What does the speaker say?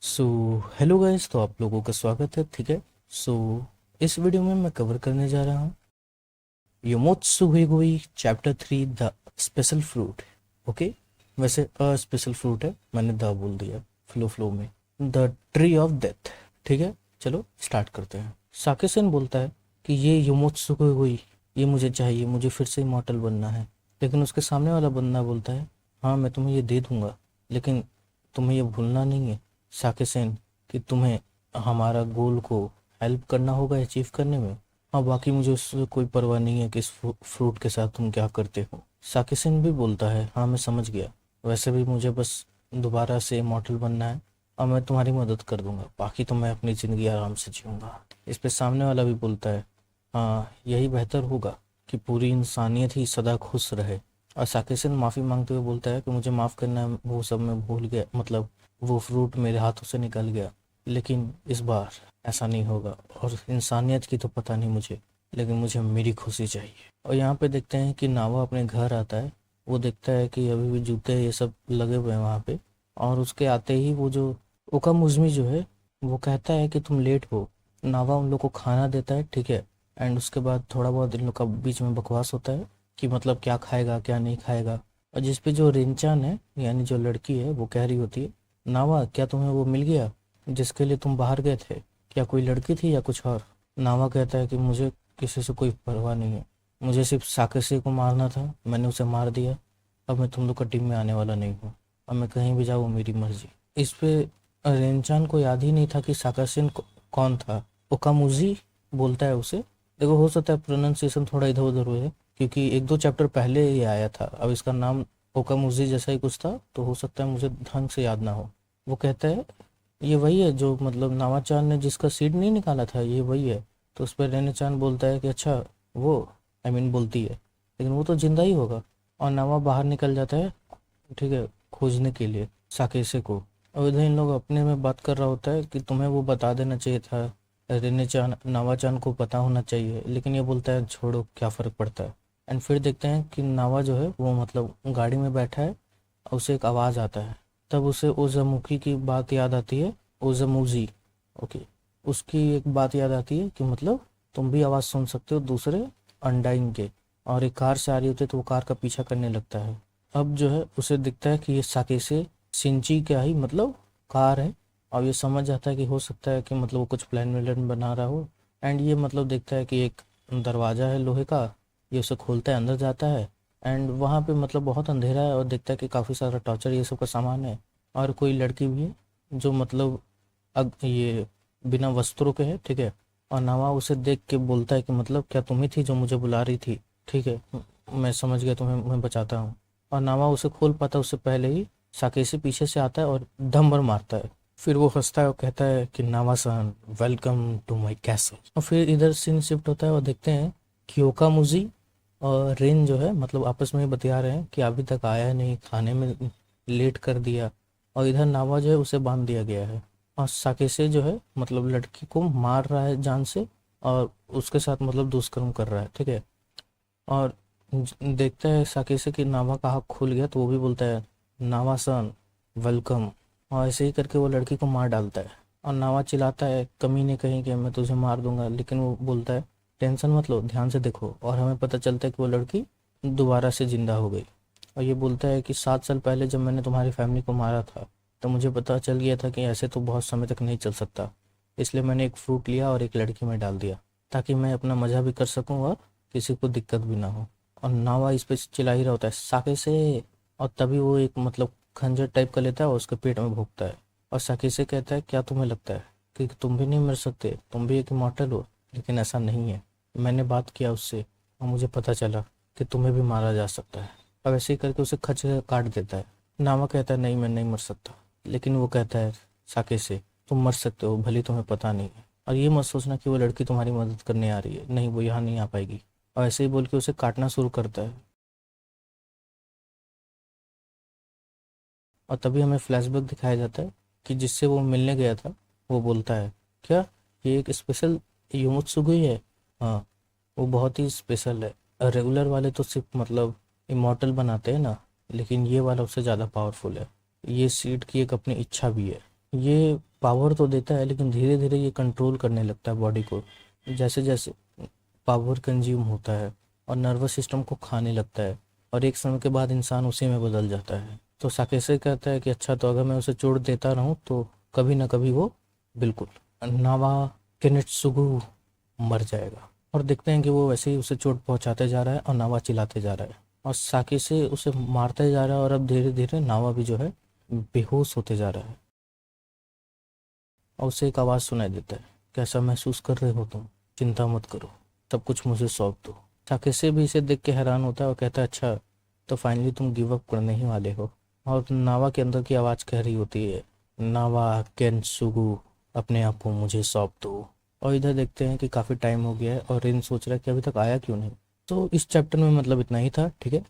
So hello guys, तो आप लोगों का स्वागत है। ठीक है। सो इस वीडियो में मैं कवर करने जा रहा हूँ Yomotsu Hegui chapter 3 the special fruit. Okay. वैसे स्पेशल फ्रूट है, मैंने द बोल दिया फ्लो में। The tree of death. ठीक है, चलो स्टार्ट करते हैं। साकेसन बोलता है कि ये योमोत्सु हुईगुई, ये मुझे चाहिए, मुझे फिर से इमॉर्टल बनना है। लेकिन उसके सामने वाला बंदा बोलता है हाँ मैं तुम्हें ये दे दूंगा, लेकिन तुम्हें ये भूलना नहीं है साकेसेन कि तुम्हें हमारा गोल को हेल्प करना होगा अचीव करने में। हाँ, बाकी मुझे उससे कोई परवाह नहीं है कि इस फ्रूट के साथ तुम क्या करते हो। साकेसेन भी बोलता है हाँ मैं समझ गया, वैसे भी मुझे बस दोबारा से इमॉर्टल बनना है और मैं तुम्हारी मदद कर दूंगा, बाकी तो मैं अपनी ज़िंदगी आराम से जीऊँगा। इस पे सामने वाला भी बोलता है हाँ यही बेहतर होगा कि पूरी इंसानियत ही सदा खुश रहे। और साकेसन माफ़ी मांगते हुए बोलता है कि मुझे माफ़ करना, वो सब मैं भूल गया, मतलब वो फ्रूट मेरे हाथों से निकल गया, लेकिन इस बार ऐसा नहीं होगा। और इंसानियत की तो पता नहीं मुझे, लेकिन मुझे मेरी खुशी चाहिए। और यहाँ पे देखते हैं कि नावा अपने घर आता है। वो देखता है कि अभी भी जूते ये सब लगे हुए हैं वहाँ पे। और उसके आते ही वो जो ओकामुजमी जो है वो कहता है कि तुम लेट हो। नावा उन लोग को खाना देता है, ठीक है। एंड उसके बाद थोड़ा बहुत इन लोग का बीच में बकवास होता है कि मतलब क्या खाएगा क्या नहीं खाएगा। और जिस पे जो रिंचान है यानी जो लड़की है वो कह रही होती है नावा क्या तुम्हें वो मिल गया जिसके लिए तुम बाहर गए थे? क्या कोई लड़की थी या कुछ और? नावा कहता है कि मुझे किसी से कोई परवाह नहीं है, मुझे सिर्फ साकेशी को मारना था, मैंने उसे मार दिया। अब मैं तुम लोग का टीम में आने वाला नहीं हूँ, अब मैं कहीं भी जाऊँ मेरी मर्जी। इस पे रेंचान को याद ही नहीं था कि साकाशिन कौन था। ओकामुजी बोलता है उसे। देखो हो सकता है प्रोनाउंसिएशन थोड़ा इधर उधर हुए है, क्योंकि एक दो चैप्टर पहले ये आया था, अब इसका नाम ओकामुजी जैसा ही कुछ था, तो हो सकता है मुझे ढंग से याद ना हो। वो कहता है ये वही है जो मतलब नावाचान ने जिसका सीड नहीं निकाला था, ये वही है। तो उस पर रेनेचान बोलता है कि अच्छा वो, बोलती है लेकिन वो तो जिंदा ही होगा। और नावा बाहर निकल जाता है, ठीक है, खोजने के लिए साकेसे को। और इधर इन लोग अपने में बात कर रहा होता है कि तुम्हें वो बता देना चाहिए था, रेनेचान नावाचान को पता होना चाहिए, लेकिन ये बोलता है छोड़ो क्या फ़र्क पड़ता है। एंड फिर देखते हैं कि नावा जो है वो मतलब गाड़ी में बैठा है और उसे एक आवाज़ आता है। तब उसे ओजामुखी की बात याद आती है, ओजामुजी। ओके। उसकी एक बात याद आती है कि मतलब तुम भी आवाज़ सुन सकते हो दूसरे अनडाइन के। और एक कार से आ रही होती है तो वो कार का पीछा करने लगता है। अब जो है उसे दिखता है कि ये साकेसे सिंची का ही मतलब कार है। और ये समझ जाता है कि हो सकता है कि मतलब वो कुछ प्लान व्लान बना रहा हो। एंड ये मतलब देखता है कि एक दरवाज़ा है लोहे का, ये उसे खोलता है, अंदर जाता है। एंड वहाँ पे मतलब बहुत अंधेरा है और देखता है कि काफ़ी सारा टॉर्चर ये सब का सामान है। और कोई लड़की भी है जो मतलब ये बिना वस्त्रों के है, ठीक है। और नवा उसे देख के बोलता है कि मतलब क्या तुम ही थी जो मुझे बुला रही थी? ठीक है, मैं समझ गया, तुम्हें मैं बचाता हूँ। और नावा उसे खोल पाता उससे पहले ही साकेशी पीछे से आता है और धम भर मारता है। फिर वो हंसता है और कहता है कि नावा-सान, वेलकम टू माय कैसल। और फिर इधर सीन शिफ्ट होता है और देखते हैं कि ओकामुजी और रेन जो है मतलब आपस में बतिया रहे हैं कि अभी तक आया नहीं, खाने में लेट कर दिया। और इधर नावा जो है उसे बांध दिया गया है। और साकेसे जो है मतलब लड़की को मार रहा है जान से और उसके साथ मतलब दुष्कर्म कर रहा है, ठीक है। और देखता है साकेसे कि नावा का हाथ खुल गया तो वो भी बोलता है नावा सन, वेलकम। और ऐसे ही करके वो लड़की को मार डालता है। और नावा चिल्लाता है कमी ने कहीं कि मैं तुझे मार दूंगा, लेकिन वो बोलता है टेंशन मत लो, ध्यान से देखो। और हमें पता चलता है कि वो लड़की दोबारा से जिंदा हो गई। और ये बोलता है कि 7 साल पहले जब मैंने तुम्हारी फैमिली को मारा था तो मुझे पता चल गया था कि ऐसे तो बहुत समय तक नहीं चल सकता, इसलिए मैंने एक फ्रूट लिया और एक लड़की में डाल दिया ताकि मैं अपना मज़ा भी कर सकूं और किसी को दिक्कत भी ना हो। और नावा इस पे चिल्ला ही रहा होता है साके से। और तभी वो एक मतलब खंजर टाइप का लेता है और उसके पेट में भोंकता है। और साके से कहता है क्या तुम्हें लगता है कि तुम भी नहीं मर सकते, तुम भी एक इमॉर्टल हो? लेकिन ऐसा नहीं है, मैंने बात किया उससे और मुझे पता चला कि तुम्हें भी मारा जा सकता है। अब ऐसे ही करके उसे खच के काट देता है। नावा कहता है नहीं मैं नहीं मर सकता, लेकिन वो कहता है साके से तुम मर सकते हो, भले तुम्हें पता नहीं है। और ये मत सोचना कि वो लड़की तुम्हारी मदद करने आ रही है, नहीं वो यहाँ नहीं आ पाएगी। और ऐसे ही बोल के उसे काटना शुरू करता है। और तभी हमें फ्लैशबैक दिखाया जाता है कि जिससे वो मिलने गया था वो बोलता है क्या ये एक स्पेशल योमुत्सुगुई है? हाँ, वो बहुत ही स्पेशल है। रेगुलर वाले तो सिर्फ मतलब इमॉर्टल बनाते हैं ना, लेकिन ये वाला उससे ज़्यादा पावरफुल है। ये सीड की एक अपनी इच्छा भी है। ये पावर तो देता है लेकिन धीरे धीरे ये कंट्रोल करने लगता है बॉडी को, जैसे जैसे पावर कंज्यूम होता है और नर्वस सिस्टम को खाने लगता है, और एक समय के बाद इंसान उसी में बदल जाता है। तो साकेसे कहता है कि अच्छा, तो अगर मैं उसे चोट देता रहूं तो कभी ना कभी वो बिल्कुल नावा केनित्सुगु मर जाएगा। और देखते हैं कि वो वैसे ही उसे चोट पहुंचाते जा रहा है और नावा चिल्लाते जा रहा है और साकेसे उसे मारते जा रहा है, और अब धीरे धीरे नावा भी जो है बेहोश होते जा रहा है। और उसे एक आवाज़ सुनाई देता है, कैसा महसूस कर रहे हो तुम? चिंता मत करो, सब कुछ मुझे सौंप दो। साकेसे भी इसे देख के हैरान होता है और कहता है अच्छा, तो फाइनली तुम गिव अप करने ही वाले हो। और नावा के अंदर की आवाज़ कह रही होती है, नावा केनसुगु, अपने आप को मुझे सौंप दो। और इधर देखते हैं कि काफ़ी टाइम हो गया है और रिन सोच रहा है कि अभी तक आया क्यों नहीं। तो इस चैप्टर में मतलब इतना ही था, ठीक है।